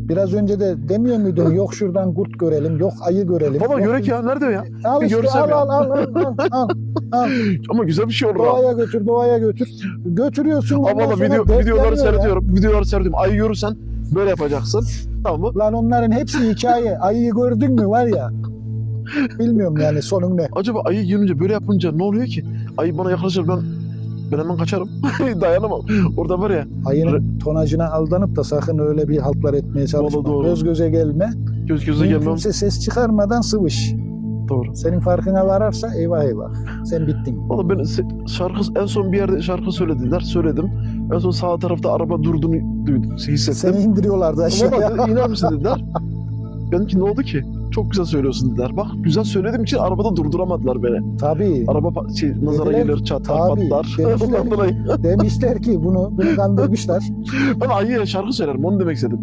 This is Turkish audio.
Biraz önce de demiyor muydun yok şuradan kurt görelim, yok ayı görelim. Baba yok... görek ya, nerede o ya? Al Bir işte görsem al, ya. al. Ama güzel bir şey olur ha. Doğaya götür. Götürüyorsun. Ama ondan valla sonra videoları dertleniyor ya. seyrediyorum. Ayı görürsen böyle yapacaksın. Tamam mı? Lan onların hepsi hikaye. Ayıyı gördün mü var ya. Bilmiyorum yani sonun ne. Acaba ayı görünce böyle yapınca ne oluyor ki? Ayı bana yaklaşır, ben hemen kaçarım. Dayanamam. Orada var ya, Ayının tonajına aldanıp da sakın öyle bir haltlar etmeye çalışma. Vallahi doğru. Göz göze gelme. göz göze gelmem. Mümkünse ses çıkarmadan sıvış. Doğru. Senin farkına vararsa eyvah eyvah. Sen bittin. Valla ben en son bir yerde şarkı söylediler. Söyledim. En son sağ tarafta araba durduğunu duydum, hissettim. Seni indiriyorlardı aşağıya. Baba iner misin dediler. Dedim ki ne oldu ki? Çok güzel söylüyorsun dediler. Bak güzel söylediğim için arabada durduramadılar beni. Tabii. Araba nazara Dediler, gelir, çatar, tabii. patlar. Demişler. Ondan dolayı Demişler ki bunu kandırmışlar. ben ayıya şarkı söylerim, onu demek istedim.